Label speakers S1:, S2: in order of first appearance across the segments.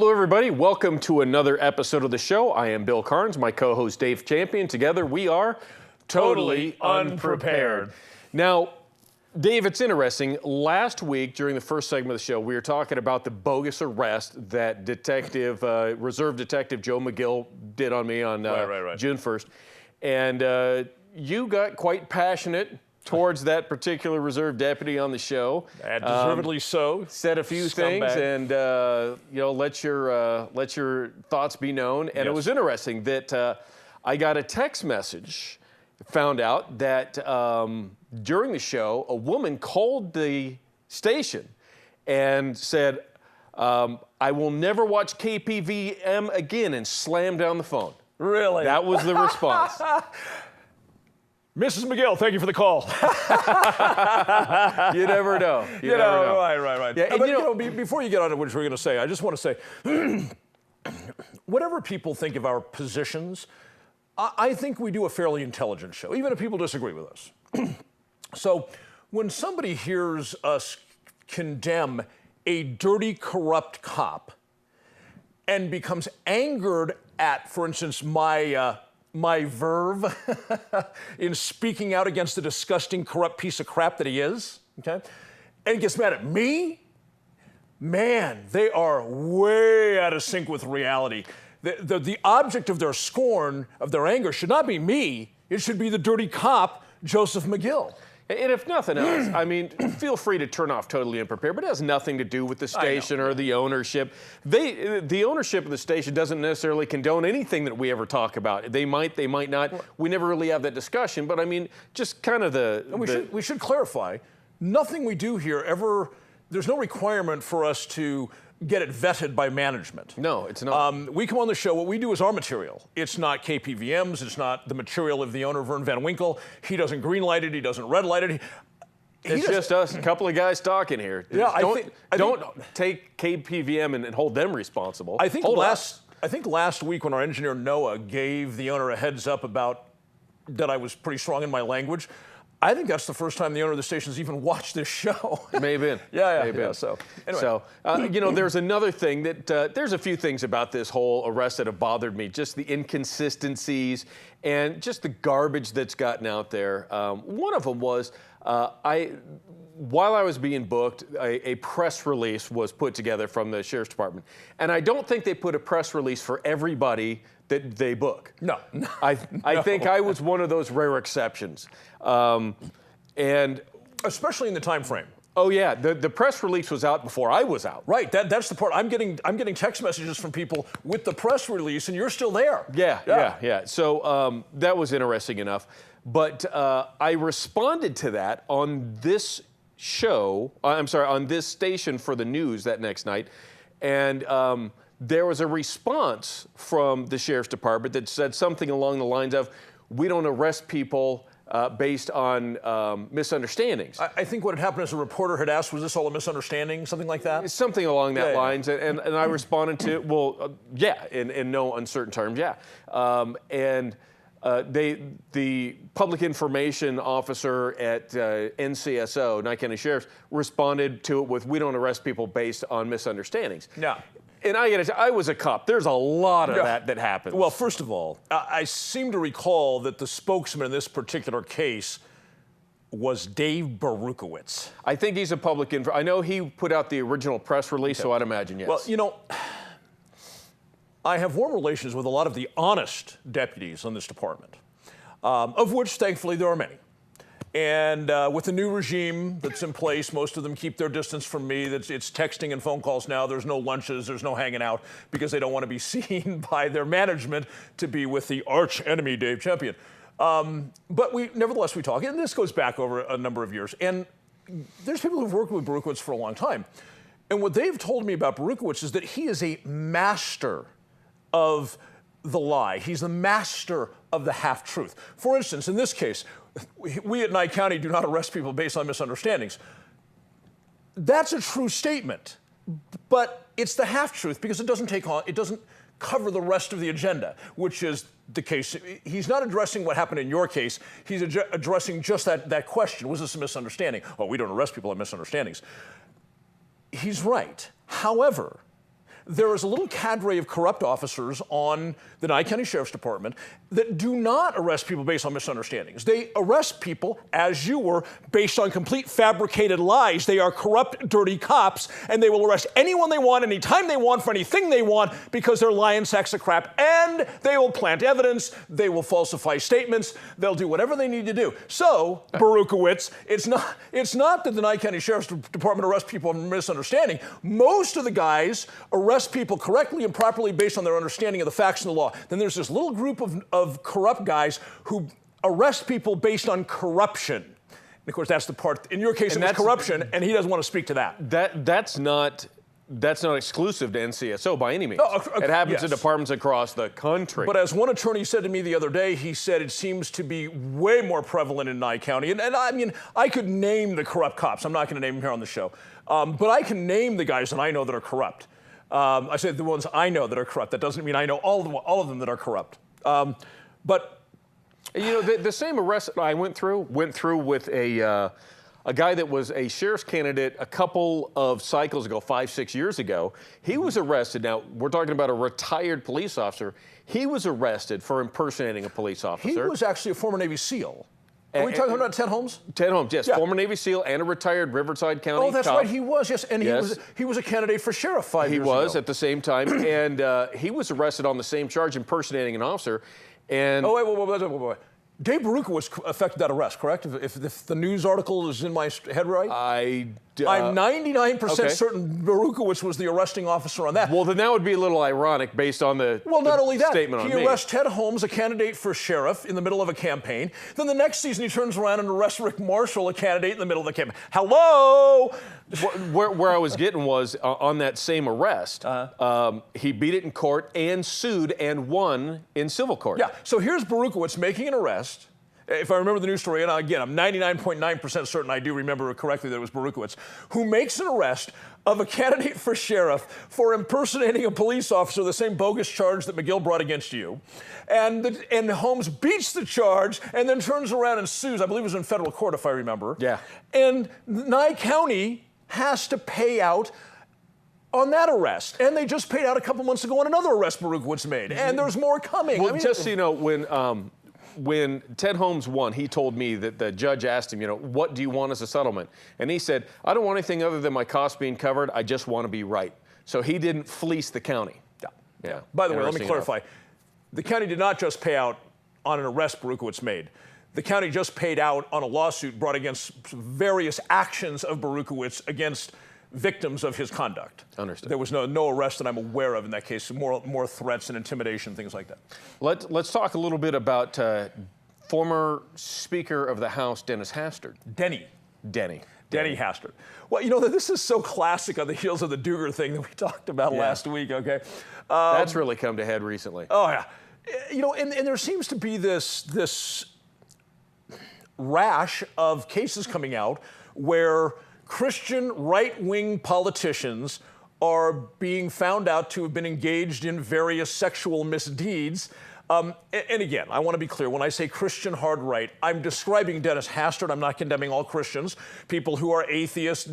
S1: Hello, everybody. Welcome to another episode of the show. I am Bill Carns, my co-host Dave Champion. Together we are
S2: Totally Unprepared.
S1: Now, Dave, it's interesting. Last week, during the first segment of the show, we were talking about the bogus arrest that Reserve Detective Joe McGill did on me on June 1st. And you got quite passionate towards that particular reserve deputy on the show.
S2: Deservedly so.
S1: Said a few things and let your thoughts be known. And it was interesting that I got a text message, found out that during the show, a woman called the station and said, I will never watch KPVM again, and slammed down the phone.
S2: Really?
S1: That was the response.
S2: Mrs. McGill, thank you for the call.
S1: You never know. You never know.
S2: Right.
S1: Yeah,
S2: but before you get on to what we're going to say, I just want to say, whatever people think of our positions, I think we do a fairly intelligent show, even if people disagree with us. So when somebody hears us condemn a dirty, corrupt cop and becomes angered at, for instance, my verve in speaking out against the disgusting, corrupt piece of crap that he is, okay, and gets mad at me, man, they are way out of sync with reality. The object of their scorn, of their anger, should not be me. It should be the dirty cop, Joseph McGill.
S1: And if nothing else, I mean, feel free to turn off Totally Unprepared, but it has nothing to do with the station or the ownership. The ownership of the station doesn't necessarily condone anything that we ever talk about. They might not. We never really have that discussion, but I mean, just kind of
S2: we should clarify, nothing we do here ever, there's no requirement for us to get it vetted by management.
S1: No, it's not.
S2: We come on the show, what we do is our material. It's not KPVM's, it's not the material of the owner, Vern Van Winkle. He doesn't green light it, he doesn't red light it.
S1: It's just us, a couple of guys talking here.
S2: Yeah,
S1: don't take KPVM and hold them responsible.
S2: I think last week when our engineer Noah gave the owner a heads up about that I was pretty strong in my language, I think that's the first time the owner of the station's even watched this show.
S1: It may have been.
S2: Yeah. So, anyway.
S1: There's another thing that there's a few things about this whole arrest that have bothered me. Just the inconsistencies and just the garbage that's gotten out there. One of them was while I was being booked, a press release was put together from the Sheriff's Department, and I don't think they put a press release for everybody that they book.
S2: No.
S1: I think I was one of those rare exceptions. And
S2: especially in the time frame.
S1: Oh yeah, the press release was out before I was out.
S2: Right, that's the part. I'm getting text messages from people with the press release, and you're still there.
S1: Yeah. So that was interesting enough. But I responded to that on this show. On this station for the news that next night, and there was a response from the Sheriff's Department that said something along the lines of, "We don't arrest people based on misunderstandings."
S2: I think what had happened is a reporter had asked, was this all a misunderstanding, something like that?
S1: Something along that lines, and I responded to, in no uncertain terms, the public information officer at NCSO, Nye County Sheriff's, responded to it with, "We don't arrest people based on misunderstandings."
S2: Yeah.
S1: And I gotta say, I was a cop. There's a lot of that happens.
S2: Well, first of all, I seem to recall that the spokesman in this particular case was Dave Berukowitz.
S1: I think he's a public I know he put out the original press release, so I'd imagine, yes.
S2: Well, I have warm relations with a lot of the honest deputies on this department, of which, thankfully, there are many. And with the new regime that's in place, most of them keep their distance from me. It's texting and phone calls now. There's no lunches. There's no hanging out because they don't want to be seen by their management to be with the arch enemy, Dave Champion. But nevertheless, we talk. And this goes back over a number of years. And there's people who've worked with Berukowitz for a long time. And what they've told me about Berukowitz is that he is a master of the lie. He's the master of the half-truth. For instance, in this case, we at Nye County do not arrest people based on misunderstandings. That's a true statement, but it's the half-truth because it doesn't cover the rest of the agenda, which is the case. He's not addressing what happened in your case. He's addressing just that question. Was this a misunderstanding? Oh, we don't arrest people on misunderstandings. He's right. However, there is a little cadre of corrupt officers on the Nye County Sheriff's Department that do not arrest people based on misunderstandings. They arrest people, as you were, based on complete fabricated lies. They are corrupt, dirty cops, and they will arrest anyone they want, anytime they want, for anything they want, because they're lying sacks of crap, and they will plant evidence, they will falsify statements, they'll do whatever they need to do. So, Berukowitz, it's not that the Nye County Sheriff's Department arrests people on misunderstanding. Most of the guys arrest people correctly and properly based on their understanding of the facts and the law. Then there's this little group of corrupt guys who arrest people based on corruption. And of course, that's the part, in your case, it was corruption, and he doesn't want to speak to that.
S1: That's not exclusive to NCSO by any means. It happens in departments across the country.
S2: But as one attorney said to me the other day, he said it seems to be way more prevalent in Nye County. And I mean, I could name the corrupt cops. I'm not going to name them here on the show. But I can name the guys that I know that are corrupt. I said the ones I know that are corrupt. That doesn't mean I know all of them that are corrupt. But
S1: you know, the same arrest I went through with a guy that was a sheriff's candidate a couple of cycles ago, 5-6 years ago. He was arrested. Now, we're talking about a retired police officer. He was arrested for impersonating a police officer.
S2: He was actually a former Navy SEAL. Are we talking about Ted Holmes?
S1: Ted Holmes, yes.
S2: Yeah.
S1: Former Navy SEAL and a retired Riverside County
S2: Oh, that's
S1: cop.
S2: right, he was, yes. And he was a candidate for sheriff 5 years ago.
S1: He was at the same time. And he was arrested on the same charge, impersonating an officer. And
S2: wait. Dave Berukowitz affected that arrest, correct? If the news article is in my head right?
S1: I'm
S2: 99% certain Berukowitz was the arresting officer on that.
S1: Well, then that would be a little ironic based on the
S2: not only that,
S1: statement on me.
S2: He arrests Ted Holmes, a candidate for sheriff, in the middle of a campaign. Then the next season he turns around and arrests Rick Marshall, a candidate in the middle of the campaign. Hello!
S1: Where I was getting was, on that same arrest, he beat it in court and sued and won in civil court.
S2: Yeah, so here's Berukowitz making an arrest. If I remember the news story, and again, I'm 99.9% certain I do remember correctly that it was Berukowitz, who makes an arrest of a candidate for sheriff for impersonating a police officer, the same bogus charge that McGill brought against you. And Holmes beats the charge and then turns around and sues. I believe it was in federal court, if I remember.
S1: Yeah.
S2: And Nye County has to pay out on that arrest. And they just paid out a couple months ago on another arrest Berukowitz made. And there's more coming.
S1: Well, just so you know, when Ted Holmes won, he told me that the judge asked him, you know, what do you want as a settlement? And he said, I don't want anything other than my costs being covered. I just want to be right. So he didn't fleece the county. Yeah.
S2: By the way, let me clarify. The county did not just pay out on an arrest Berukowitz made. The county just paid out on a lawsuit brought against various actions of Berukowitz against victims of his conduct.
S1: Understood.
S2: There was no arrest that I'm aware of in that case, more threats and intimidation, things like that.
S1: Let's talk a little bit about former Speaker of the House, Dennis Hastert.
S2: Denny
S1: Hastert.
S2: Well, you know, this is so classic on the heels of the Duger thing that we talked about last week, okay?
S1: That's really come to head recently.
S2: Oh, yeah. You know, and there seems to be this rash of cases coming out where Christian right-wing politicians are being found out to have been engaged in various sexual misdeeds. And again, I want to be clear. When I say Christian hard right, I'm describing Dennis Hastert. I'm not condemning all Christians. People who are atheists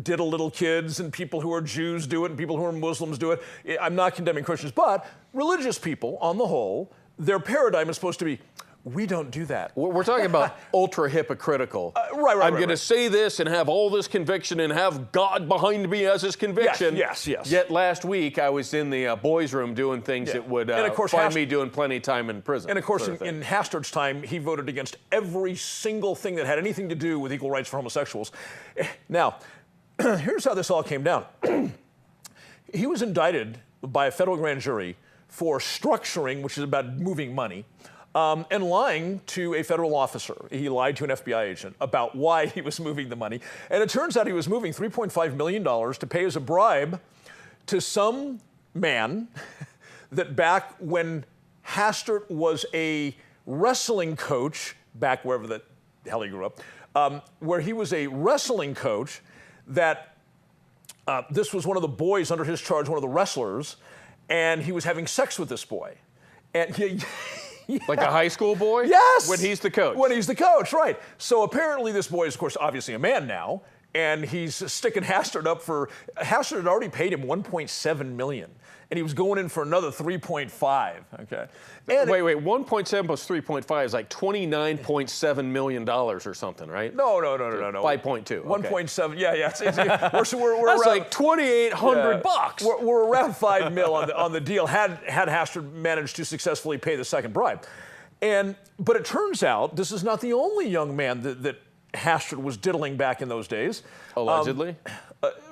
S2: diddle little kids, and people who are Jews do it, and people who are Muslims do it. I'm not condemning Christians. But religious people, on the whole, their paradigm is supposed to be, we don't do that.
S1: We're talking about ultra hypocritical.
S2: Right.
S1: I'm going to say this and have all this conviction and have God behind me as his conviction.
S2: Yes.
S1: Yet last week I was in the boys' room doing things that would find me doing plenty of time in prison.
S2: And of course, in Hastert's time, he voted against every single thing that had anything to do with equal rights for homosexuals. Now, here's how this all came down. He was indicted by a federal grand jury for structuring, which is about moving money, and lying to a federal officer. He lied to an FBI agent about why he was moving the money. And it turns out he was moving $3.5 million to pay as a bribe to some man that back when Hastert was a wrestling coach, back wherever the hell he grew up, where he was a wrestling coach, that this was one of the boys under his charge, one of the wrestlers, and he was having sex with this boy. And he... Yeah.
S1: Like a high school boy?
S2: Yes!
S1: When he's the coach.
S2: When he's the coach, right. So apparently this boy is, of course, obviously a man now, and he's sticking Hastert up for, Hastert had already paid him $1.7 million, and he was going in for another 3.5, okay? And
S1: wait, 1.7 plus 3.5 is like $29.7 million or something, right?
S2: No.
S1: 5.2.
S2: 1.7, yeah. We're
S1: That's
S2: around,
S1: like $2,800.
S2: We're around $5 million on the deal, had Hastert managed to successfully pay the second bribe. But it turns out this is not the only young man that Hastert was diddling back in those days.
S1: Allegedly?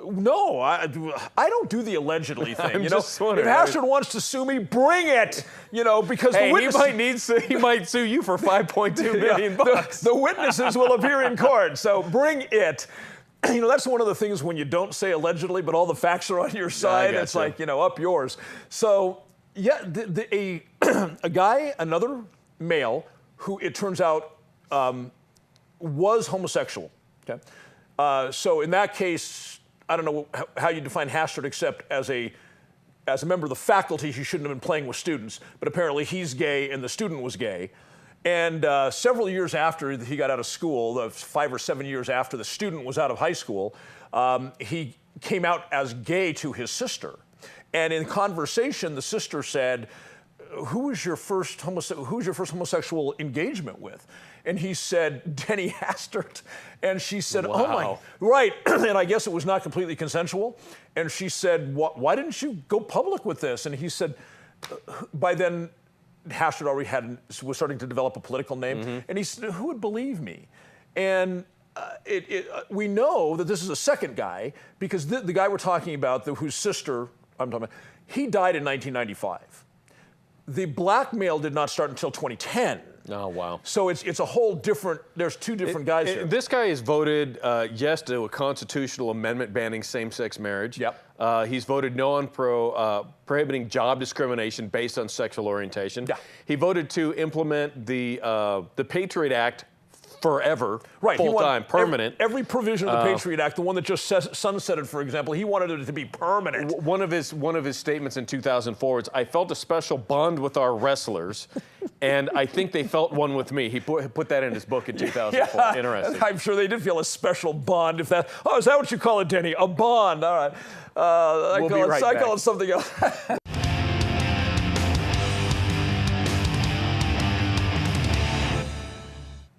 S2: No, I don't do the allegedly thing.
S1: I'm just wondering.
S2: If Hastert wants to sue me, bring it. Because
S1: hey,
S2: the witnesses,
S1: he might sue you for $5.2 million.
S2: The witnesses will appear in court, so bring it. That's one of the things when you don't say allegedly, but all the facts are on your side. It's like, up yours. So, yeah, a guy, another male, who it turns out was homosexual. Okay, so in that case, I don't know how you define Hastert, except as a member of the faculty, he shouldn't have been playing with students. But apparently, he's gay, and the student was gay. And several years after he got out of school, 5 or 7 years after the student was out of high school, he came out as gay to his sister. And in conversation, the sister said, who was your first homosexual engagement with? And he said, Denny Hastert. And she said,
S1: wow.
S2: Oh my, right. And I guess it was not completely consensual. And she said, why didn't you go public with this? And he said, by then, Hastert already was starting to develop a political name. Mm-hmm. And he said, who would believe me? And we know that this is a second guy, because the guy we're talking about, whose sister I'm talking about, he died in 1995. The blackmail did not start until 2010.
S1: Oh, wow.
S2: So it's a whole different, there's two different guys here.
S1: This guy has voted yes to a constitutional amendment banning same-sex marriage.
S2: Yep.
S1: He's voted no on prohibiting job discrimination based on sexual orientation.
S2: Yeah.
S1: He voted to implement the Patriot Act forever,
S2: right,
S1: full-time, permanent.
S2: Every provision of the Patriot Act, the one that just sunsetted, for example, he wanted it to be permanent.
S1: One of his statements in 2004 is, I felt a special bond with our wrestlers, and I think they felt one with me. He put that in his book in 2004.
S2: Yeah,
S1: interesting.
S2: I'm sure they did feel a special bond. Is that what you call it, Denny? A bond, all right. I call it something else.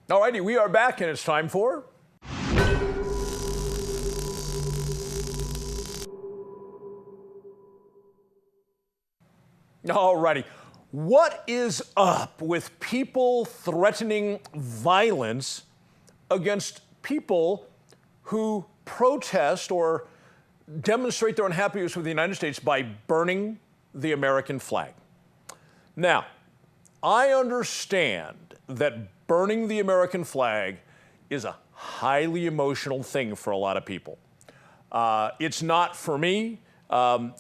S2: All righty, we are back, and it's time for... All righty. What is up with people threatening violence against people who protest or demonstrate their unhappiness with the United States by burning the American flag? Now, I understand that burning the American flag is a highly emotional thing for a lot of people. It's not for me. I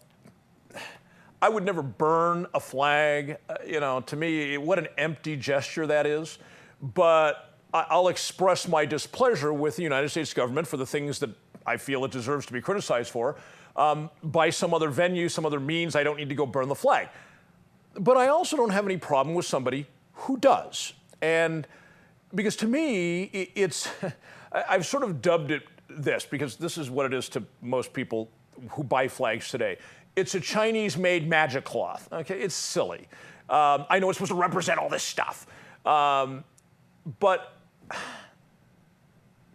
S2: would never burn a flag. To me, what an empty gesture that is. But I'll express my displeasure with the United States government for the things that I feel it deserves to be criticized for by some other venue, some other means. I don't need to go burn the flag. But I also don't have any problem with somebody who does. And because to me, I've sort of dubbed it this, because this is what it is to most people who buy flags today. It's a Chinese-made magic cloth. Okay, it's silly. I know it's supposed to represent all this stuff. But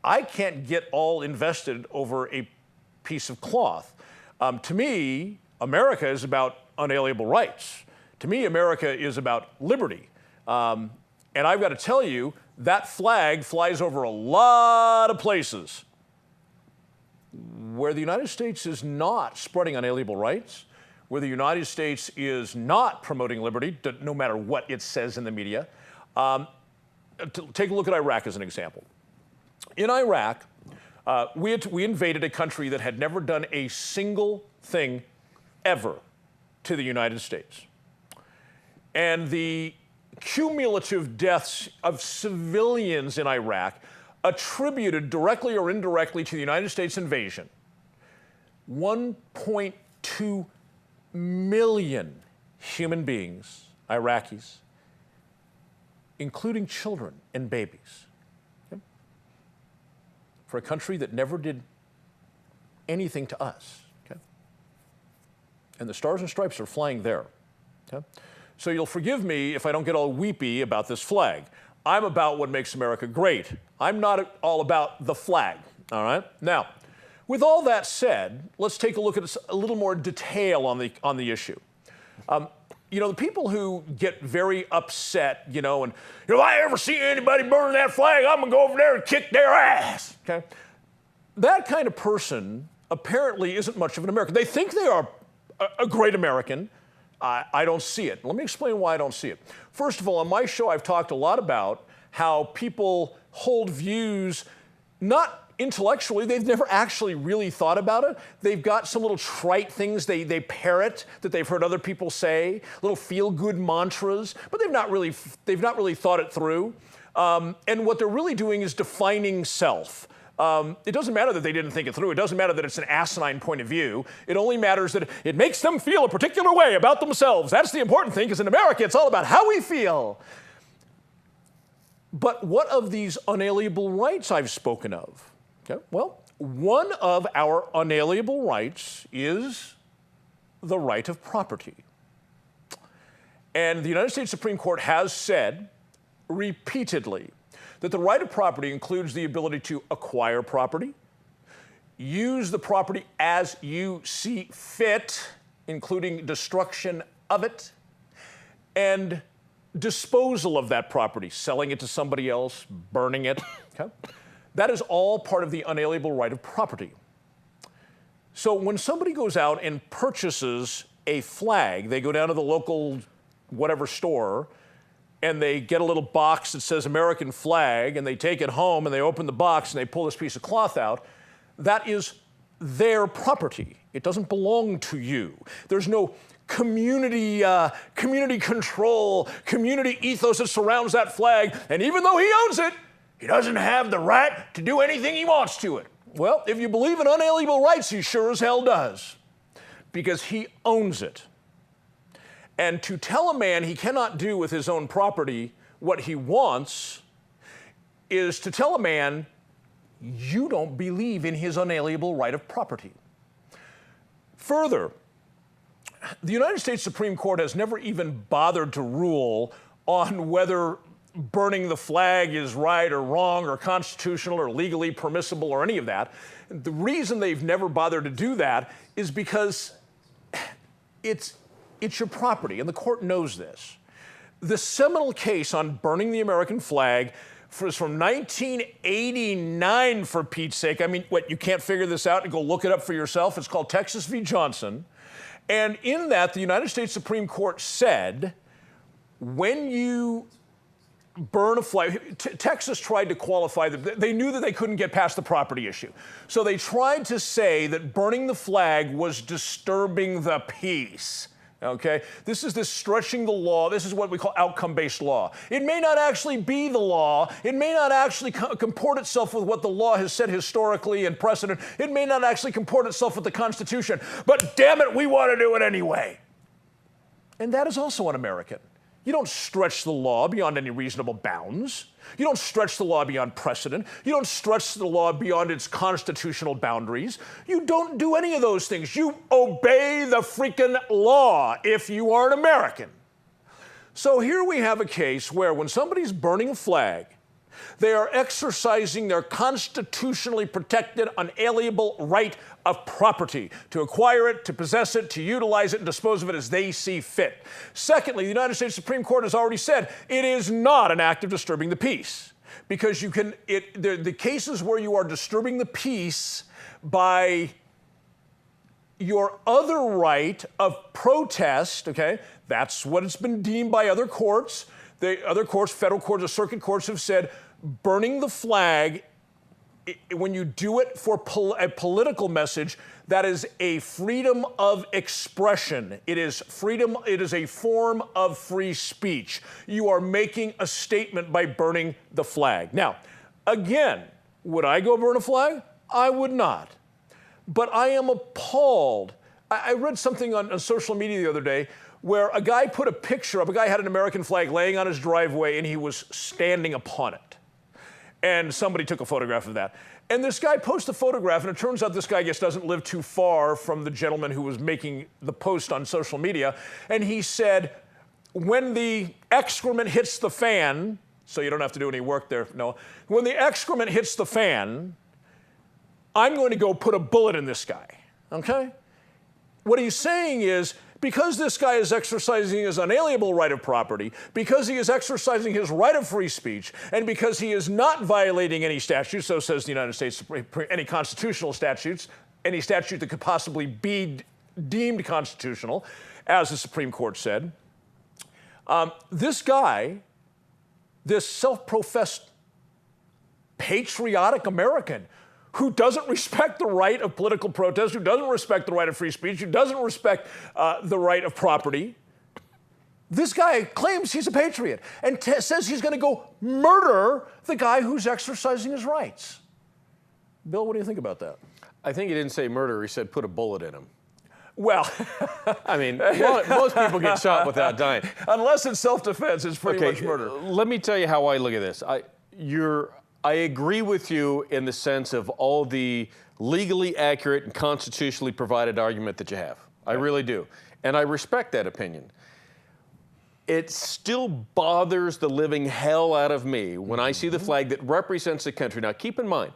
S2: I can't get all invested over a piece of cloth. To me, America is about unalienable rights. To me, America is about liberty. And I've got to tell you, that flag flies over a lot of places where the United States is not spreading unalienable rights, where the United States is not promoting liberty, no matter what it says in the media. Take a look at Iraq as an example. In Iraq, we invaded a country that had never done a single thing ever to the United States. And the cumulative deaths of civilians in Iraq attributed directly or indirectly to the United States invasion, 1.2 million human beings, Iraqis, including children and babies. Okay? For a country that never did anything to us. Okay? And the Stars and Stripes are flying there. Okay? So you'll forgive me if I don't get all weepy about this flag. I'm about what makes America great. I'm not all about the flag, all right? Now, with all that said, let's take a look at a little more detail on the issue. You know, the people who get very upset, you know, and if I ever see anybody burning that flag, I'm gonna go over there and kick their ass, okay? That kind of person apparently isn't much of an American. They think they are a great American. I don't see it. Let me explain why I don't see it. First of all, on my show, I've talked a lot about how people hold views not intellectually. They've never actually really thought about it. They've got some little trite things they parrot that they've heard other people say, little feel-good mantras, but they've not really thought it through. And what they're really doing is defining self. It doesn't matter that they didn't think it through. It doesn't matter that it's an asinine point of view. It only matters that it makes them feel a particular way about themselves. That's the important thing, because in America, it's all about how we feel. But what of these unalienable rights I've spoken of? Okay, well, one of our unalienable rights is the right of property. And the United States Supreme Court has said repeatedly that the right of property includes the ability to acquire property, use the property as you see fit, including destruction of it, and disposal of that property, selling it to somebody else, burning it. Okay? That is all part of the unalienable right of property. So when somebody goes out and purchases a flag, they go down to the local whatever store, and they get a little box that says American flag, and they take it home, and they open the box, and they pull this piece of cloth out. That is their property. It doesn't belong to you. There's no community control, community ethos that surrounds that flag, and even though he owns it, he doesn't have the right to do anything he wants to it. Well, if you believe in unalienable rights, he sure as hell does, because he owns it. And to tell a man he cannot do with his own property what he wants is to tell a man you don't believe in his unalienable right of property. Further, the United States Supreme Court has never even bothered to rule on whether burning the flag is right or wrong or constitutional or legally permissible or any of that. The reason they've never bothered to do that is because it's your property, and the court knows this. The seminal case on burning the American flag is from 1989, for Pete's sake. I mean, what, you can't figure this out and go look it up for yourself? It's called Texas v. Johnson. And in that, the United States Supreme Court said, when you burn a flag, Texas tried to qualify, they knew that they couldn't get past the property issue. So they tried to say that burning the flag was disturbing the peace. Okay, this is stretching the law. This is what we call outcome-based law. It may not actually be the law. It may not actually comport itself with what the law has said historically and precedent. It may not actually comport itself with the Constitution. But damn it, we want to do it anyway. And that is also un-American. You don't stretch the law beyond any reasonable bounds. You don't stretch the law beyond precedent. You don't stretch the law beyond its constitutional boundaries. You don't do any of those things. You obey the freaking law if you are an American. So here we have a case where when somebody's burning a flag, they are exercising their constitutionally protected, unalienable right of property to acquire it, to possess it, to utilize it, and dispose of it as they see fit. Secondly, the United States Supreme Court has already said it is not an act of disturbing the peace, because the cases where you are disturbing the peace by your other right of protest, okay, that's what it's been deemed by other courts. The other courts, federal courts or circuit courts, have said burning the flag, when you do it for a political message, that is a freedom of expression. It is freedom. It is a form of free speech. You are making a statement by burning the flag. Now, again, would I go burn a flag? I would not. But I am appalled. I read something on social media the other day where a guy put a picture up. A guy had an American flag laying on his driveway, and he was standing upon it. And somebody took a photograph of that. And this guy posts a photograph, and it turns out this guy, I guess, doesn't live too far from the gentleman who was making the post on social media. And he said, when the excrement hits the fan, so you don't have to do any work there, Noah, when the excrement hits the fan, I'm going to go put a bullet in this guy, okay? What he's saying is, because this guy is exercising his unalienable right of property, because he is exercising his right of free speech, and because he is not violating any statute, so says the United States, any constitutional statutes, any statute that could possibly be deemed constitutional, as the Supreme Court said, this guy, this self-professed patriotic American, who doesn't respect the right of political protest, who doesn't respect the right of free speech, who doesn't respect the right of property. This guy claims he's a patriot and says he's going to go murder the guy who's exercising his rights. Bill, what do you think about that?
S1: I think he didn't say murder. He said put a bullet in him.
S2: Well,
S1: I mean, most people get shot without dying.
S2: Unless it's self-defense, it's pretty much murder.
S1: Let me tell you how I look at this. I agree with you in the sense of all the legally accurate and constitutionally provided argument that you have. I really do. And I respect that opinion. It still bothers the living hell out of me when I see the flag that represents the country. Now, keep in mind,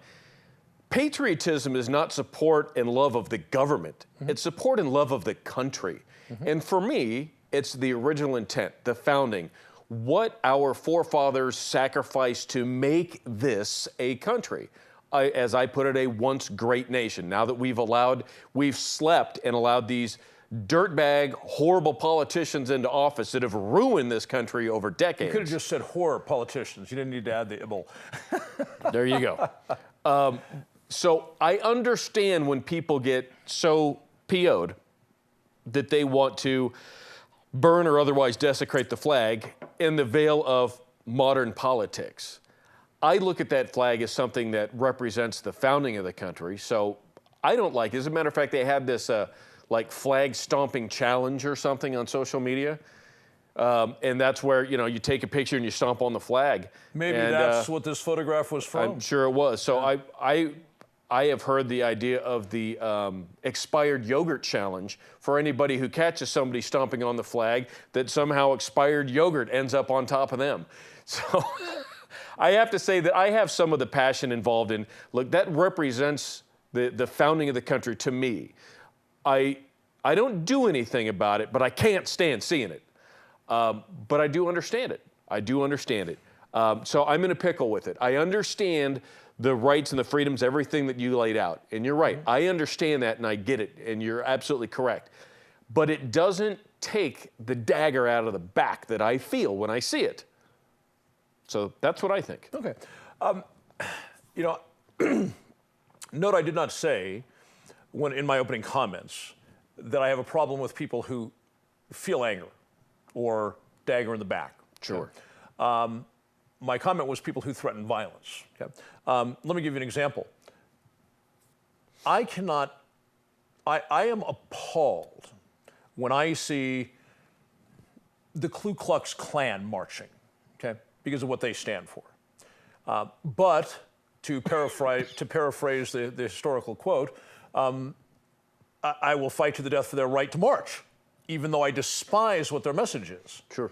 S1: patriotism is not support and love of the government. It's support and love of the country. And for me, it's the original intent, the founding, what our forefathers sacrificed to make this a country. As I put it, a once great nation. Now that we've slept and allowed these dirtbag, horrible politicians into office that have ruined this country over decades.
S2: You could have just said horror politicians. You didn't need to add the ibble.
S1: There you go. So I understand when people get so PO'd that they want to burn or otherwise desecrate the flag in the veil of modern politics. I look at that flag as something that represents the founding of the country, so I don't like it. As a matter of fact, they have this like flag stomping challenge or something on social media. And that's where, you take a picture and you stomp on the flag.
S2: Maybe that's what this photograph was from.
S1: I'm sure it was. So yeah. I have heard the idea of the expired yogurt challenge for anybody who catches somebody stomping on the flag, that somehow expired yogurt ends up on top of them. So I have to say that I have some of the passion involved in, look, that represents the founding of the country to me. I don't do anything about it, but I can't stand seeing it. But I do understand it. I do understand it. So I'm in a pickle with it. I understand the rights and the freedoms, everything that you laid out. And you're right. I understand that and I get it. And you're absolutely correct. But it doesn't take the dagger out of the back that I feel when I see it. So that's what I think.
S2: Okay. Note I did not say when in my opening comments that I have a problem with people who feel anger or dagger in the back.
S1: Sure.
S2: Okay? My comment was people who threaten violence. Okay? Let me give you an example. I am appalled when I see the Ku Klux Klan marching, okay, because of what they stand for. But to paraphrase the historical quote, I will fight to the death for their right to march, even though I despise what their message is.
S1: Sure.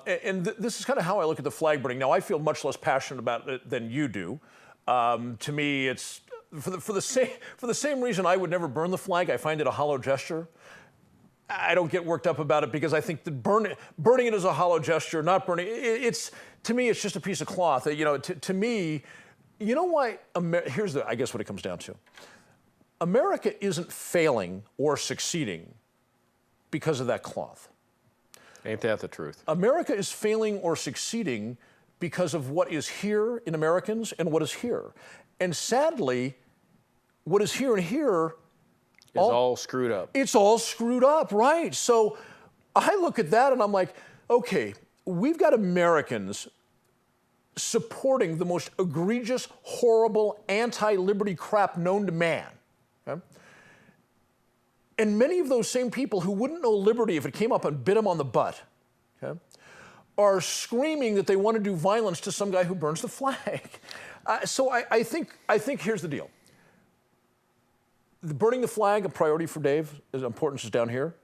S2: This is kind of how I look at the flag burning. Now, I feel much less passionate about it than you do. To me, it's for the same reason I would never burn the flag. I find it a hollow gesture. I don't get worked up about it because I think that burning it is a hollow gesture, not burning to me, it's just a piece of cloth. To me, you know why? Here's I guess what it comes down to. America isn't failing or succeeding because of that cloth.
S1: Ain't that the truth?
S2: America is failing or succeeding because of what is here in Americans and what is here. And sadly, what is here and here
S1: is all screwed up.
S2: It's all screwed up, right? So I look at that and I'm like, okay, we've got Americans supporting the most egregious, horrible, anti-liberty crap known to man. Okay? And many of those same people who wouldn't know liberty if it came up and bit them on the butt, okay, are screaming that they want to do violence to some guy who burns the flag. So I think here's the deal. Burning the flag, a priority for Dave, his importance is down here.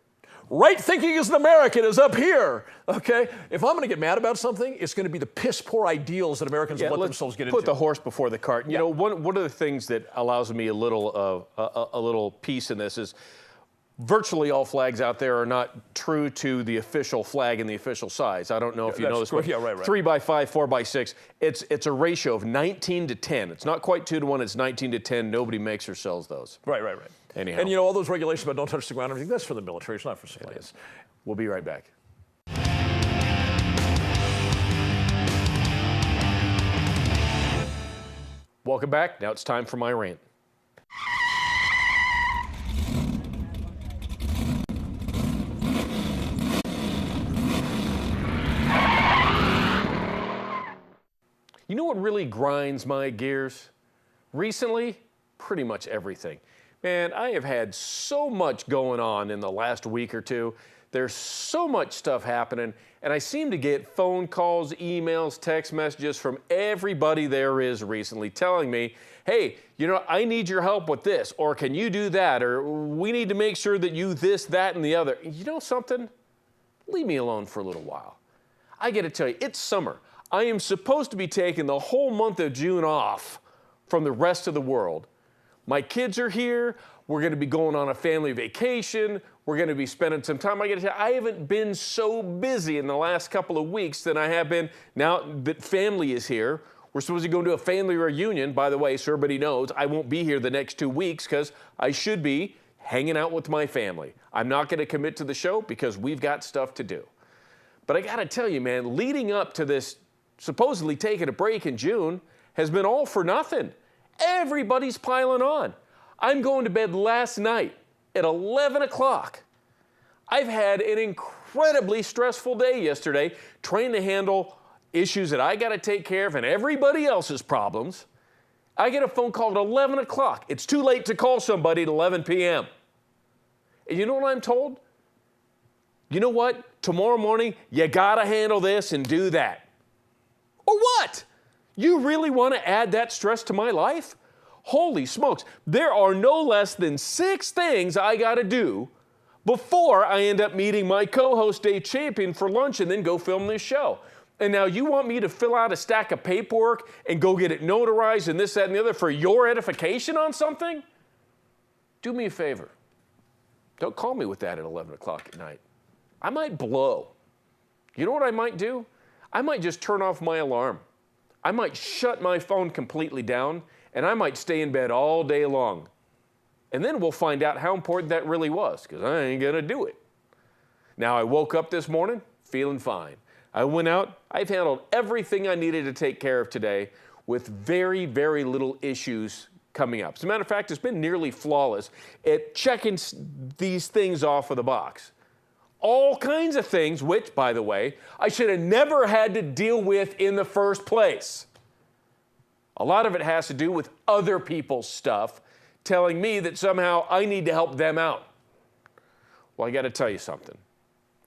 S2: Right thinking as an American is up here, okay? If I'm going to get mad about something, it's going to be the piss-poor ideals that Americans let themselves get into.
S1: Put the horse before the cart. You know, one of the things that allows me a little peace in this is virtually all flags out there are not true to the official flag and the official size. I don't know if you know this, but 3x5, 4x6, it's a ratio of 19 to 10. It's not quite 2 to 1, it's 19 to 10. Nobody makes or sells those.
S2: Right.
S1: Anyhow.
S2: And you know, all those regulations about don't touch the ground and everything, that's for the military, it's not for civilians.
S1: We'll be right back. Welcome back. Now it's time for my rant. You know what really grinds my gears? Recently, pretty much everything. Man, I have had so much going on in the last week or two. There's so much stuff happening, and I seem to get phone calls, emails, text messages from everybody there is recently telling me, hey, you know, I need your help with this, or can you do that, or we need to make sure that you this, that, and the other. You know something? Leave me alone for a little while. I got to tell you, it's summer. I am supposed to be taking the whole month of June off from the rest of the world. My kids are here. We're going to be going on a family vacation. We're going to be spending some time. I got to tell you, I haven't been so busy in the last couple of weeks than I have been now that family is here. We're supposed to go to a family reunion. By the way, so everybody knows, I won't be here the next 2 weeks because I should be hanging out with my family. I'm not going to commit to the show because we've got stuff to do. But I got to tell you, man, leading up to this supposedly taking a break in June has been all for nothing. Everybody's piling on. I'm going to bed last night at 11 o'clock. I've had an incredibly stressful day yesterday trying to handle issues that I got to take care of and everybody else's problems. I get a phone call at 11 o'clock. It's too late to call somebody at 11 p.m. And you know what I'm told? You know what? Tomorrow morning, you got to handle this and do that. Or what? You really want to add that stress to my life? Holy smokes, there are no less than 6 things I got to do before I end up meeting my co-host Dave Champion for lunch and then go film this show. And now you want me to fill out a stack of paperwork and go get it notarized and this, that, and the other for your edification on something? Do me a favor. Don't call me with that at 11 o'clock at night. I might blow. You know what I might do? I might just turn off my alarm. I might shut my phone completely down, and I might stay in bed all day long. And then we'll find out how important that really was, because I ain't gonna do it. Now, I woke up this morning feeling fine. I went out, I've handled everything I needed to take care of today with very, very little issues coming up. As a matter of fact, it's been nearly flawless at checking these things off of the box. All kinds of things, which, by the way, I should have never had to deal with in the first place. A lot of it has to do with other people's stuff telling me that somehow I need to help them out. Well, I got to tell you something.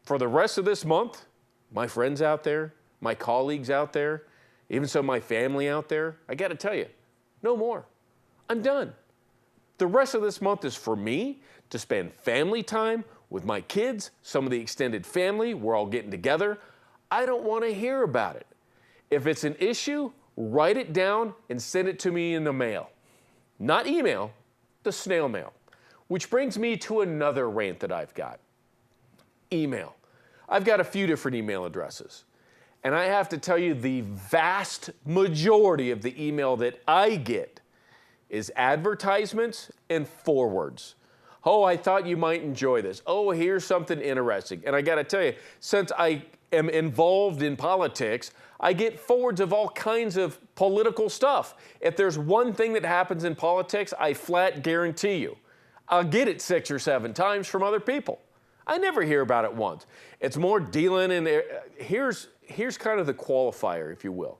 S1: For the rest of this month, my friends out there, my colleagues out there, even some of my family out there, I got to tell you, no more. I'm done. The rest of this month is for me to spend family time with my kids, some of the extended family. We're all getting together. I don't want to hear about it. If it's an issue, write it down and send it to me in the mail. Not email, the snail mail. Which brings me to another rant that I've got. Email. I've got a few different email addresses. And I have to tell you, the vast majority of the email that I get is advertisements and forwards. Oh, I thought you might enjoy this. Oh, here's something interesting. And I got to tell you, since I am involved in politics, I get forwards of all kinds of political stuff. If there's one thing that happens in politics, I flat guarantee you, I'll get it 6 or 7 times from other people. I never hear about it once. It's more dealing in, here's kind of the qualifier, if you will.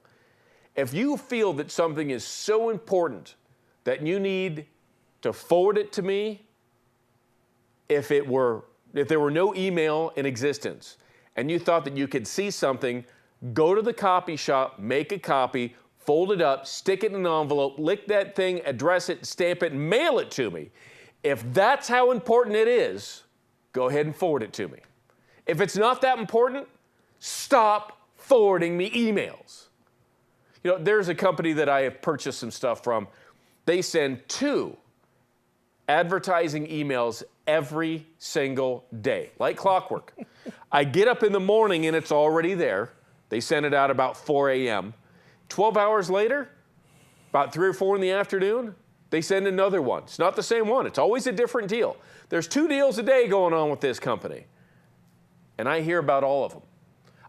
S1: If you feel that something is so important that you need to forward it to me, if there were no email in existence, and you thought that you could see something, go to the copy shop, make a copy, fold it up, stick it in an envelope, lick that thing, address it, stamp it, and mail it to me. If that's how important it is, go ahead and forward it to me. If it's not that important, stop forwarding me emails. You know, there's a company that I have purchased some stuff from. They send 2 advertising emails every single day, like clockwork. I get up in the morning and it's already there. They send it out about 4 a.m. 12 hours later, about 3 or 4 in the afternoon, they send another one. It's not the same one. It's always a different deal. There's 2 deals a day going on with this company. And I hear about all of them.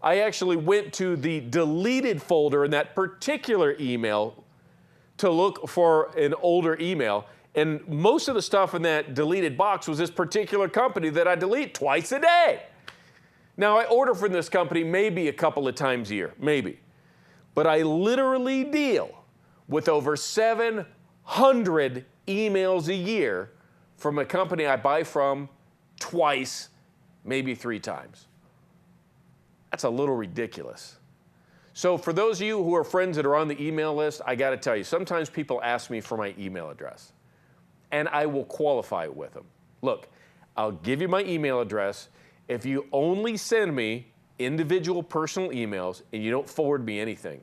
S1: I actually went to the deleted folder in that particular email to look for an older email. And most of the stuff in that deleted box was this particular company that I delete twice a day. Now, I order from this company maybe a couple of times a year, maybe. But I literally deal with over 700 emails a year from a company I buy from twice, maybe 3 times. That's a little ridiculous. So for those of you who are friends that are on the email list, I got to tell you, sometimes people ask me for my email address, and I will qualify it with them. Look, I'll give you my email address if you only send me individual personal emails and you don't forward me anything.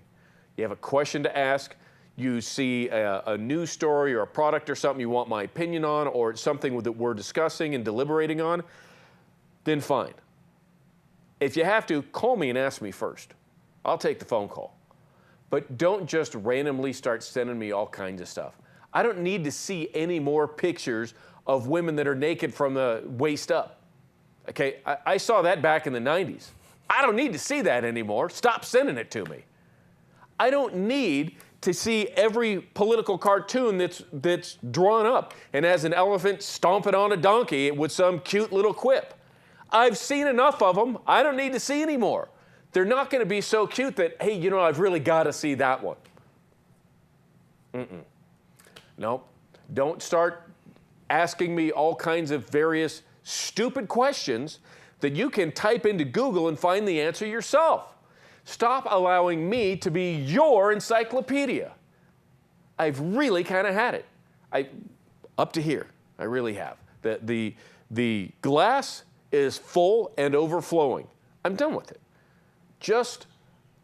S1: You have a question to ask, you see a news story or a product or something you want my opinion on, or it's something that we're discussing and deliberating on, then fine. If you have to, call me and ask me first. I'll take the phone call. But don't just randomly start sending me all kinds of stuff. I don't need to see any more pictures of women that are naked from the waist up. Okay, I saw that back in the 90s. I don't need to see that anymore. Stop sending it to me. I don't need to see every political cartoon that's drawn up and has an elephant stomping on a donkey with some cute little quip. I've seen enough of them. I don't need to see any more. They're not going to be so cute that, hey, you know, I've really got to see that one. Nope. Don't start asking me all kinds of various stupid questions that you can type into Google and find the answer yourself. Stop allowing me to be your encyclopedia. I've really kind of had it. Up to here, I really have. The glass is full and overflowing. I'm done with it. Just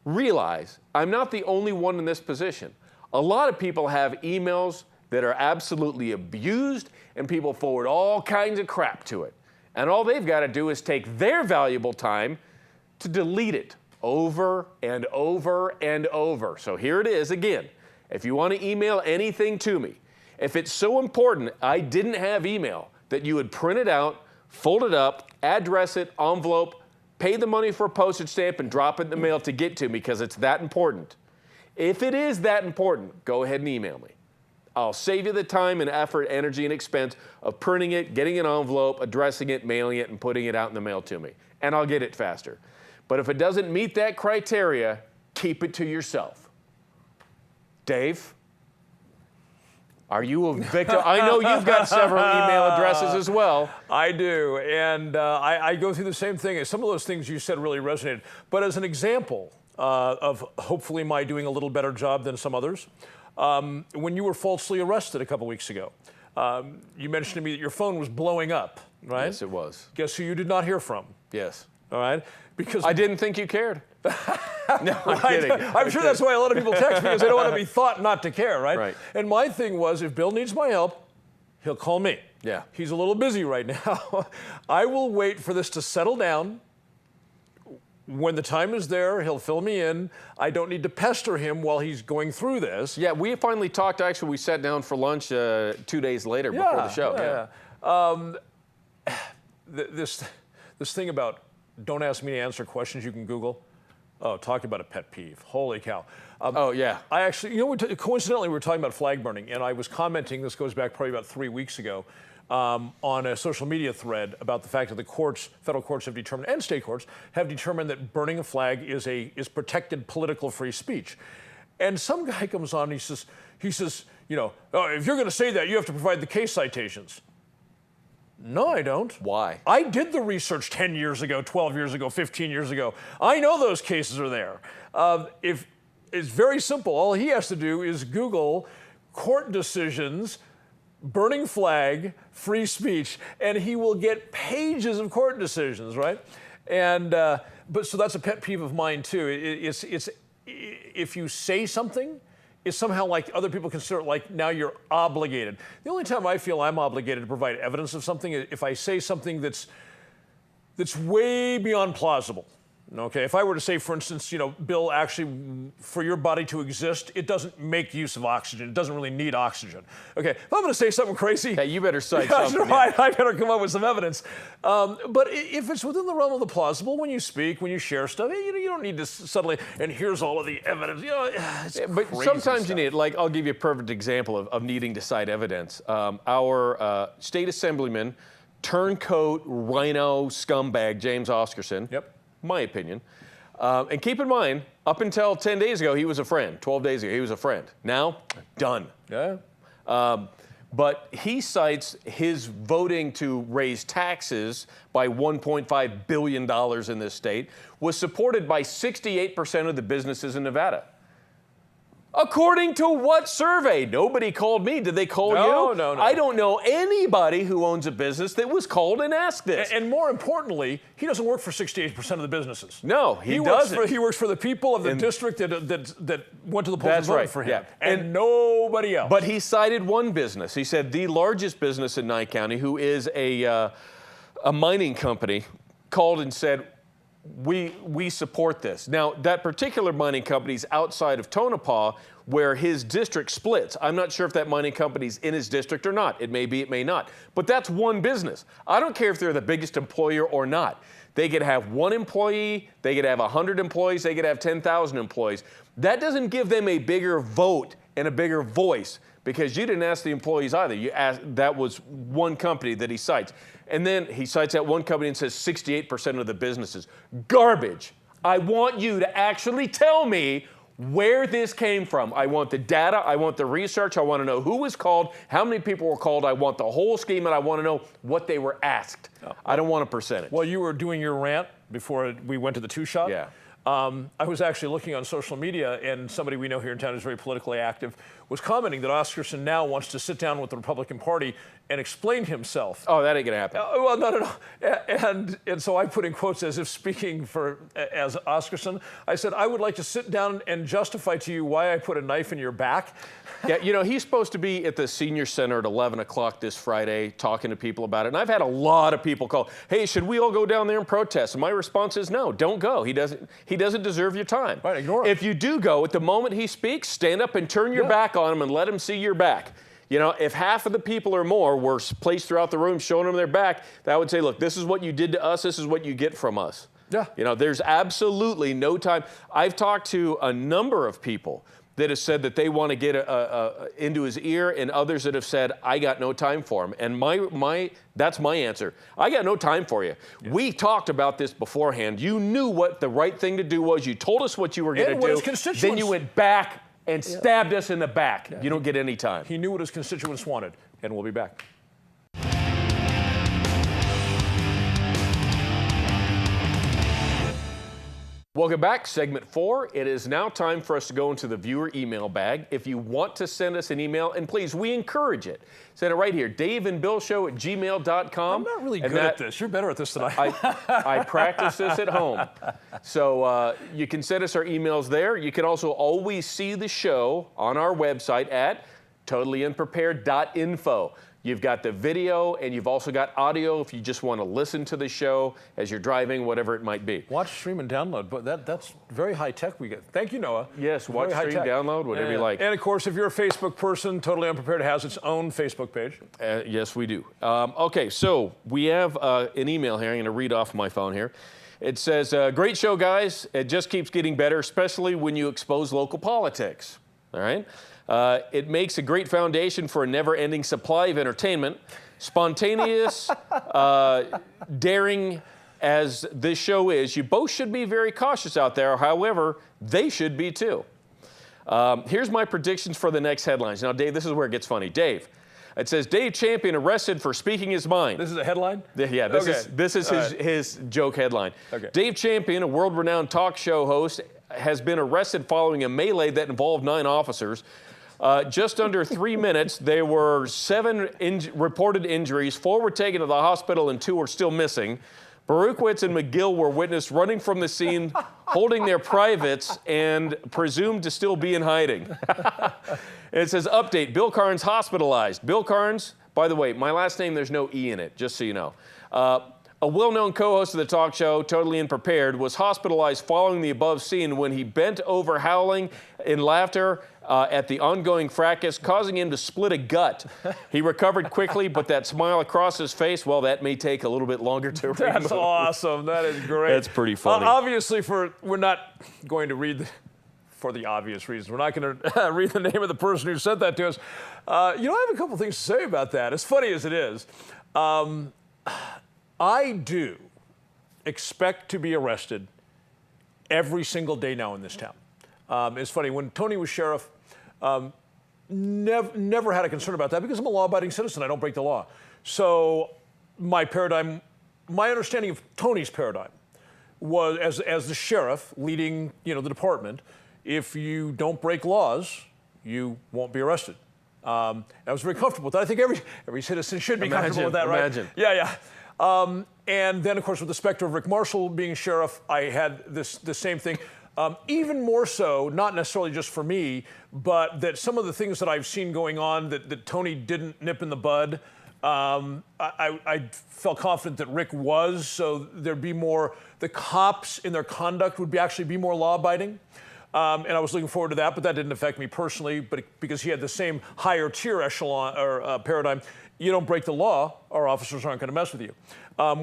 S1: realize I'm not the only one in this position. A lot of people have emails that are absolutely abused, and people forward all kinds of crap to it. And all they've got to do is take their valuable time to delete it over and over and over. So here it is again. If you want to email anything to me, if it's so important I didn't have email, that you would print it out, fold it up, address it, envelope, pay the money for a postage stamp, and drop it in the mail to get to me because it's that important. If it is that important, go ahead and email me. I'll save you the time and effort, energy, and expense of printing it, getting an envelope, addressing it, mailing it, and putting it out in the mail to me. And I'll get it faster. But if it doesn't meet that criteria, keep it to yourself. Dave, are you a victim? I know you've got several email addresses as well.
S2: I do, and I go through the same thing. Some of those things you said really resonated. But as an example of hopefully my doing a little better job than some others, when you were falsely arrested a couple weeks ago, you mentioned to me that your phone was blowing up, right?
S1: Yes, it was.
S2: Guess who you did not hear from?
S1: Yes.
S2: All right? Because
S1: I didn't think you cared. No, I'm kidding.
S2: I'm sure that's why a lot of people text because they don't want to be thought not to care, right?
S1: Right.
S2: And my thing was, if Bill needs my help, he'll call me.
S1: Yeah.
S2: He's a little busy right now. I will wait for this to settle down. When the time is there, he'll fill me in. I don't need to pester him while he's going through this.
S1: Yeah, we finally talked. Actually, we sat down for lunch 2 days later before the show.
S2: Yeah. This thing about don't ask me to answer questions you can Google. Oh, talk about a pet peeve. Holy cow.
S1: Oh, yeah.
S2: I actually, coincidentally, we were talking about flag burning, and I was commenting, this goes back probably about 3 weeks ago, on a social media thread about the fact that the courts, federal courts have determined, and state courts, have determined that burning a flag is protected political free speech. And some guy comes on and he says, you know, oh, if you're going to say that, you have to provide the case citations. No, I don't.
S1: Why?
S2: I did the research 10 years ago, 12 years ago, 15 years ago. I know those cases are there. If it's very simple. All he has to do is Google court decisions, burning flag, free speech, and he will get pages of court decisions, right? And but so that's a pet peeve of mine too. It's if you say something, it's somehow like other people consider it like now you're obligated. The only time I feel I'm obligated to provide evidence of something is if I say something that's way beyond plausible. Okay, if I were to say, for instance, Bill, actually, for your body to exist, it doesn't make use of oxygen. It doesn't really need oxygen. Okay, if I'm going to say something crazy,
S1: hey, you better cite something.
S2: Right, I better come up with some evidence. But if it's within the realm of the plausible, when you speak, when you share stuff, you don't need to suddenly, and here's all of the evidence. It's
S1: but
S2: crazy
S1: sometimes
S2: stuff.
S1: you need, like, I'll give you a perfect example of needing to cite evidence. Our state assemblyman, turncoat, rhino scumbag, James Oscarson.
S2: Yep.
S1: My opinion. And keep in mind, up until 10 days ago, he was a friend. 12 days ago, he was a friend. Now, done.
S2: Yeah.
S1: But he cites his voting to raise taxes by $1.5 billion in this state was supported by 68% of the businesses in Nevada. According to what survey? Nobody called me. Did they call you?
S2: No.
S1: I don't know anybody who owns a business that was called and asked this.
S2: And more importantly, he doesn't work for 68% of the businesses.
S1: No, he doesn't.
S2: He works for the people of the district that went to the polls and voted for him.
S1: Yeah.
S2: And nobody else.
S1: But he cited one business. He said the largest business in Nye County, who is a mining company, called and said, we support this. Now, that particular mining company is outside of Tonopah, where his district splits. I'm not sure if that mining company's in his district or not. It may be, it may not. But that's one business. I don't care if they're the biggest employer or not. They could have one employee, they could have 100 employees, they could have 10,000 employees. That doesn't give them a bigger vote and a bigger voice, because you didn't ask the employees either. You asked, that was one company that he cites. And then he cites that one company and says 68% of the businesses. Garbage. I want you to actually tell me where this came from. I want the data, I want the research, I want to know who was called, how many people were called, I want the whole scheme, and I want to know what they were asked. I don't want a percentage.
S2: Well, you were doing your rant before we went to the two-shot.
S1: Yeah.
S2: I was actually looking on social media, and somebody we know here in town who's very politically active was commenting that Oscarson now wants to sit down with the Republican Party and explain himself.
S1: Oh, that ain't gonna happen.
S2: Well, no. And so I put in quotes as if speaking as Oscarson. I said, I would like to sit down and justify to you why I put a knife in your back.
S1: Yeah, he's supposed to be at the senior center at 11 o'clock this Friday talking to people about it. And I've had a lot of people call, hey, should we all go down there and protest? And my response is no, don't go. He doesn't deserve your time.
S2: Right, ignore him.
S1: If you do go, at the moment he speaks, stand up and turn your back on him and let him see your back. If half of the people or more were placed throughout the room showing them their back, that would say, look, this is what you did to us, this is what you get from us.
S2: Yeah.
S1: There's absolutely no time. I've talked to a number of people that have said that they want to get into his ear, and others that have said, I got no time for him. And that's my answer. I got no time for you. Yeah. We talked about this beforehand. You knew what the right thing to do was. You told us what you were going to do. Then you went back and stabbed us in the back. Yeah. You don't get any time.
S2: He knew what his constituents wanted, and we'll be back.
S1: Welcome back, segment 4. It is now time for us to go into the viewer email bag. If you want to send us an email, and please, we encourage it. Send it right here, daveandbillshow@gmail.com.
S2: I'm not really good at this. You're better at this than I am.
S1: I practice this at home. So you can send us our emails there. You can also always see the show on our website at totallyunprepared.info. You've got the video, and you've also got audio if you just want to listen to the show as you're driving, whatever it might be.
S2: Watch, stream, and download. But that's very high tech we get. Thank you, Noah.
S1: Yes, watch, stream, download, whatever you like.
S2: And of course, if you're a Facebook person, Totally Unprepared has its own Facebook page.
S1: Yes, we do. Okay, so we have an email here. I'm going to read off my phone here. It says, great show, guys. It just keeps getting better, especially when you expose local politics. All right? It makes a great foundation for a never-ending supply of entertainment. Spontaneous, daring as this show is, you both should be very cautious out there. However, they should be too. Here's my predictions for the next headlines. Now, Dave, this is where it gets funny. Dave, It says, Dave Champion arrested for speaking his mind.
S2: This is a headline?
S1: Yeah, this is his joke headline.
S2: Okay.
S1: Dave Champion, a world-renowned talk show host, has been arrested following a melee that involved 9 officers. Just under 3 minutes, there were 7 reported injuries. 4 were taken to the hospital and 2 are still missing. Baruchwitz and McGill were witnessed running from the scene, holding their privates, and presumed to still be in hiding. It says, update, Bill Carns hospitalized. Bill Carns, by the way, my last name, there's no E in it, just so you know. A well-known co-host of the talk show, Totally Unprepared, was hospitalized following the above scene when he bent over howling in laughter at the ongoing fracas, causing him to split a gut. He recovered quickly, but that smile across his face, well, that may take a little bit longer to remove.
S2: That's awesome. That is great.
S1: That's pretty funny.
S2: Obviously, we're not going to read, for the obvious reasons, we're not going to read the name of the person who sent that to us. I have a couple things to say about that. As funny as it is, I do expect to be arrested every single day now in this town. It's funny, when Tony was sheriff, never had a concern about that because I'm a law-abiding citizen. I don't break the law. So my understanding of Tony's paradigm was as the sheriff leading, the department, if you don't break laws, you won't be arrested. I was very comfortable with that. I think every citizen should be comfortable with that, right?
S1: Imagine.
S2: Yeah. And then, of course, with the specter of Rick Marshall being sheriff, I had the same thing. Even more so, not necessarily just for me, but that some of the things that I've seen going on that Tony didn't nip in the bud, I felt confident that Rick was, so there'd be more, the cops in their conduct would actually be more law-abiding. And I was looking forward to that, but that didn't affect me personally, but because he had the same higher tier echelon or paradigm. You don't break the law, our officers aren't going to mess with you.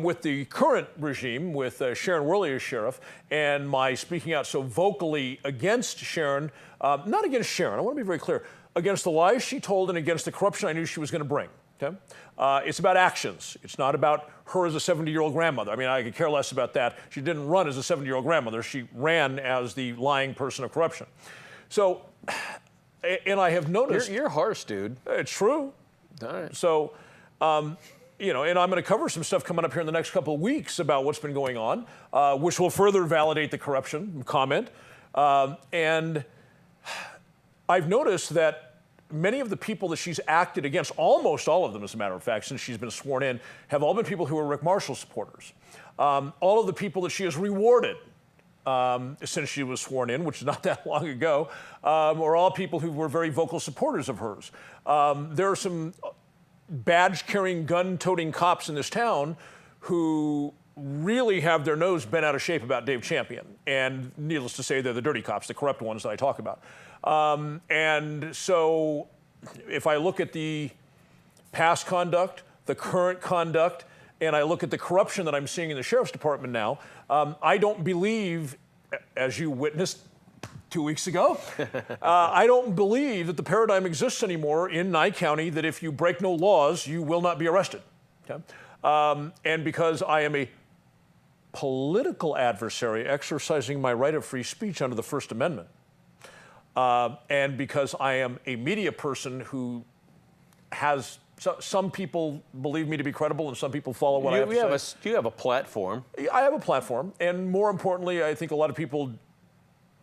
S2: With the current regime, with Sharon Worley as sheriff, and my speaking out so vocally against Sharon, not against Sharon, I want to be very clear, against the lies she told and against the corruption I knew she was going to bring. Okay? It's about actions. It's not about her as a 70-year-old grandmother. I mean, I could care less about that. She didn't run as a 70-year-old grandmother. She ran as the lying person of corruption. So, and I have noticed...
S1: You're harsh, dude.
S2: It's true.
S1: All right.
S2: So, and I'm going to cover some stuff coming up here in the next couple of weeks about what's been going on, which will further validate the corruption comment. And I've noticed that many of the people that she's acted against, almost all of them, as a matter of fact, since she's been sworn in, have all been people who are Rick Marshall supporters. All of the people that she has rewarded since she was sworn in, which is not that long ago, are all people who were very vocal supporters of hers. There are some badge-carrying, gun-toting cops in this town who really have their nose bent out of shape about Dave Champion. And needless to say, they're the dirty cops, the corrupt ones that I talk about. And so if I look at the past conduct, the current conduct, and I look at the corruption that I'm seeing in the sheriff's department now, I don't believe, as you witnessed 2 weeks ago, I don't believe that the paradigm exists anymore in Nye County that if you break no laws, you will not be arrested. Okay? And because I am a political adversary exercising my right of free speech under the First Amendment, and because I am a media person who has... some people believe me to be credible, and some people follow what I have to say.
S1: You have a platform.
S2: I have a platform, and more importantly, I think a lot of people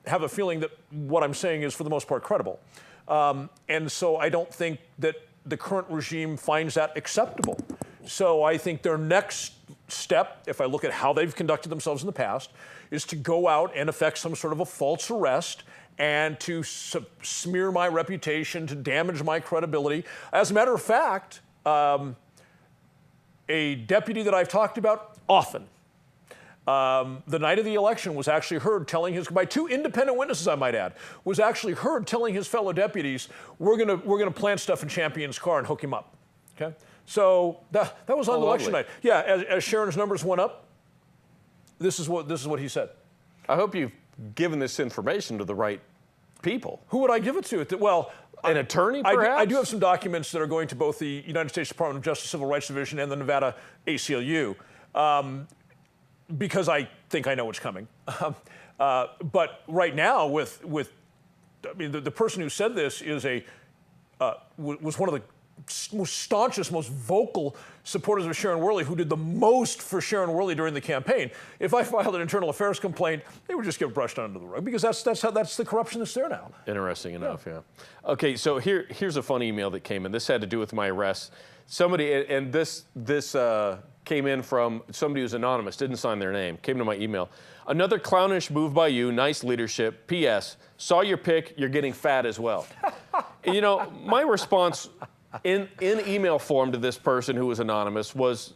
S2: have a feeling that what I'm saying is, for the most part, credible. And so I don't think that the current regime finds that acceptable. So I think their next step, if I look at how they've conducted themselves in the past, is to go out and effect some sort of a false arrest and to smear my reputation, to damage my credibility. As a matter of fact, a deputy that I've talked about often, the night of the election was actually heard telling by 2 independent witnesses, I might add, was actually heard telling his fellow deputies, we're gonna plant stuff in Champion's car and hook him up. Okay? So that was on election night. Yeah, as Sharon's numbers went up, this is what he said.
S1: I hope you've given this information to the right people.
S2: Who would I give it to? Well,
S1: an attorney, perhaps?
S2: I do have some documents that are going to both the United States Department of Justice Civil Rights Division and the Nevada ACLU, because I think I know what's coming. But right now, I mean, the person who said this is was one of the most staunchest, most vocal supporters of Sharon Worley, who did the most for Sharon Worley during the campaign, if I filed an internal affairs complaint, they would just get brushed under the rug, because that's the corruption that's there now.
S1: Interesting enough, yeah. Okay, so here's a fun email that came in. This had to do with my arrest. Somebody, and this came in from somebody who's anonymous, didn't sign their name, came to my email. Another clownish move by you, nice leadership. P.S. Saw your pic, you're getting fat as well. You know, my response in email form to this person who was anonymous was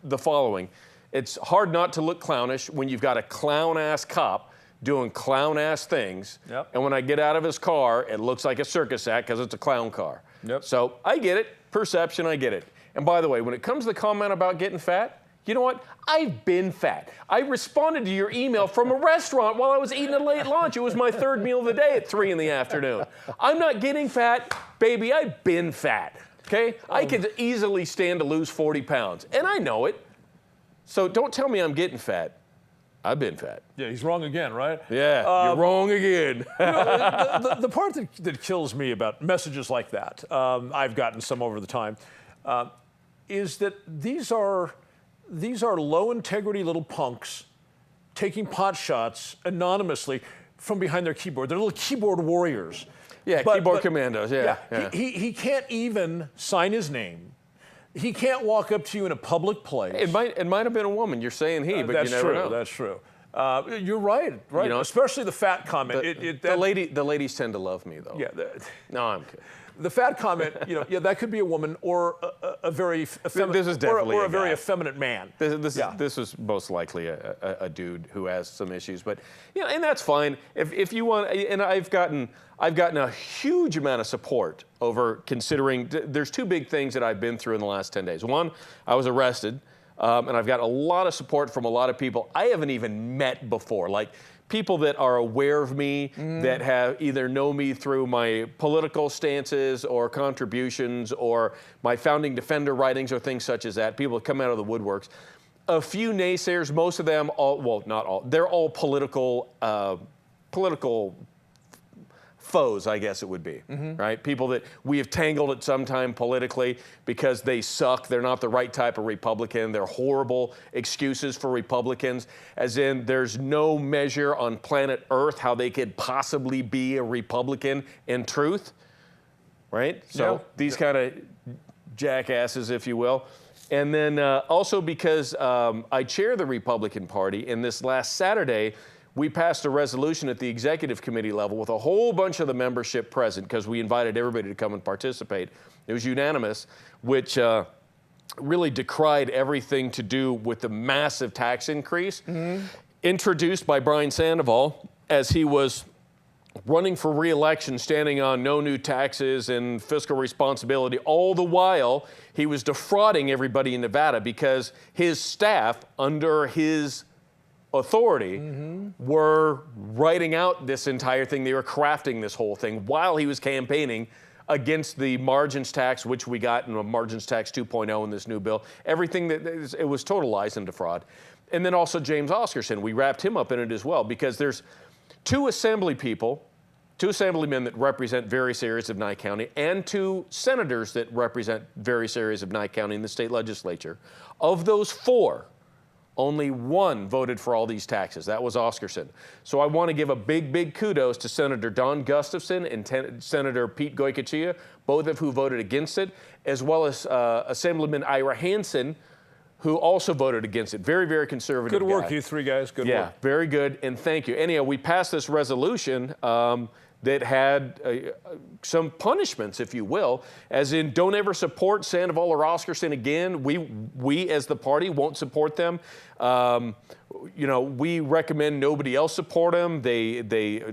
S1: the following. It's hard not to look clownish when you've got a clown-ass cop doing clown-ass things.
S2: Yep.
S1: And when I get out of his car, it looks like a circus act because it's a clown car.
S2: Yep.
S1: So I get it. Perception, I get it. And by the way, when it comes to the comment about getting fat, you know what? I've been fat. I responded to your email from a restaurant while I was eating a late lunch. It was my third meal of the day at 3 in the afternoon. I'm not getting fat, baby. I've been fat, okay? I could easily stand to lose 40 pounds, and I know it. So don't tell me I'm getting fat. I've been fat.
S2: Yeah, he's wrong again, right?
S1: Yeah, you're wrong again.
S2: You know, the part that kills me about messages like that, I've gotten some over the time, is that these are low integrity little punks taking pot shots anonymously from behind their keyboard. They're little keyboard warriors.
S1: Yeah, keyboard commandos, yeah.
S2: He can't even sign his name. He can't walk up to you in a public place.
S1: It might have been a woman. You're saying he, but
S2: that's
S1: you never
S2: true.
S1: know.
S2: That's true. You're right. Right. You know, especially the fat comment.
S1: The ladies tend to love me, though.
S2: Yeah.
S1: No, I'm kidding.
S2: The fat comment, you know, yeah, that could be a woman or a very effeminate,
S1: this is definitely
S2: or a
S1: a
S2: very
S1: guy.
S2: Effeminate man.
S1: This was most likely a dude who has some issues, but you know, and that's fine. If you want, and I've gotten a huge amount of support over considering. There's two big things that I've been through in the last 10 days. One, I was arrested, and I've got a lot of support from a lot of people I haven't even met before, like people that are aware of me, that have either know me through my political stances or contributions or my founding defender writings or things such as that. People that come out of the woodworks. A few naysayers, most of them, well, not all, they're all political foes, I guess it would be, right? People that we have tangled at some time politically because they suck. They're not the right type of Republican. They're horrible excuses for Republicans, as in there's no measure on planet Earth how they could possibly be a Republican in truth, right? So these kind of jackasses, if you will. And then also because I chair the Republican Party, and this last Saturday, we passed a resolution at the executive committee level with a whole bunch of the membership present because we invited everybody to come and participate. It was unanimous, which really decried everything to do with the massive tax increase introduced by Brian Sandoval as he was running for re-election, standing on no new taxes and fiscal responsibility. All the while, he was defrauding everybody in Nevada because his staff, under his authority, were writing out this entire thing. They were crafting this whole thing while he was campaigning against the margins tax, which we got in a margins tax 2.0 in this new bill. Everything it was total lies and defraud. And then also James Oscarson, we wrapped him up in it as well, because there's two assemblymen that represent various areas of Nye County and two senators that represent various areas of Nye County in the state legislature. Of those four, only one voted for all these taxes. That was Oscarson. So I want to give a big, big kudos to Senator Don Gustafson and Senator Pete Goycochea, both of who voted against it, as well as Assemblyman Ira Hansen, who also voted against it. Very, very conservative
S2: Good work,
S1: guy.
S2: you three guys. Good work.
S1: Yeah, very good, and thank you. Anyhow, we passed this resolution that had some punishments, if you will, as in don't ever support Sandoval or Oscarson again. We as the party won't support them. You know, we recommend nobody else support them. They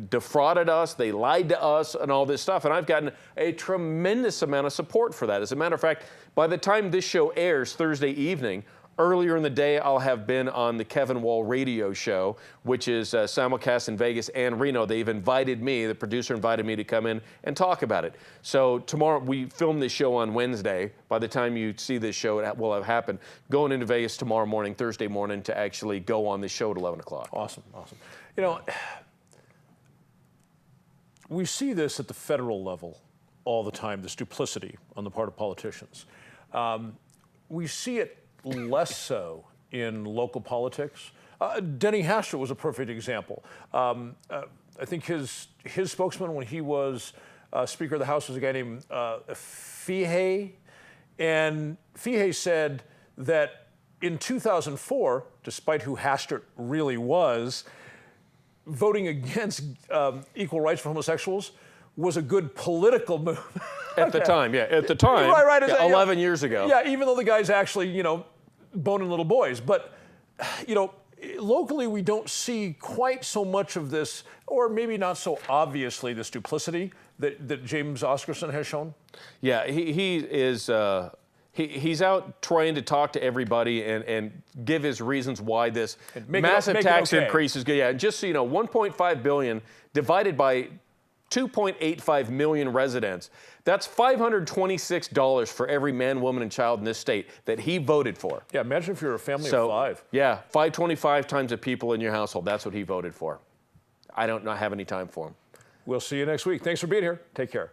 S1: defrauded us. They lied to us and all this stuff. And I've gotten a tremendous amount of support for that. As a matter of fact, by the time this show airs Thursday evening, earlier in the day, I'll have been on the Kevin Wall radio show, which is simulcast in Vegas and Reno. They've invited me, the producer invited me to come in and talk about it. So tomorrow, we filmed this show on Wednesday. By the time you see this show, it will have happened. Going into Vegas tomorrow morning, Thursday morning, to actually go on this show at 11 o'clock.
S2: Awesome, awesome. You know, we see this at the federal level all the time, this duplicity on the part of politicians. We see it less so in local politics. Gay Hastert was a perfect example. I think his spokesman when he was Speaker of the House was a guy named Fihey. And Fihey said that in 2004, despite who Hastert really was, voting against equal rights for homosexuals was a good political move.
S1: At the time, yeah. At the time,
S2: right,
S1: yeah, 11 years ago.
S2: Yeah, even though the guy's actually, boning little boys. But, locally we don't see quite so much of this, or maybe not so obviously this duplicity that James Oscarson has shown.
S1: Yeah, he is. He's out trying to talk to everybody and give his reasons why this massive tax increase is good. Yeah, and just so you know, 1.5 billion divided by 2.85 million residents. That's $526 for every man, woman, and child in this state that he voted for.
S2: Yeah, imagine if you're a family of 5.
S1: Yeah, 525 times the people in your household. That's what he voted for. I don't have any time for him.
S2: We'll see you next week. Thanks for being here. Take care.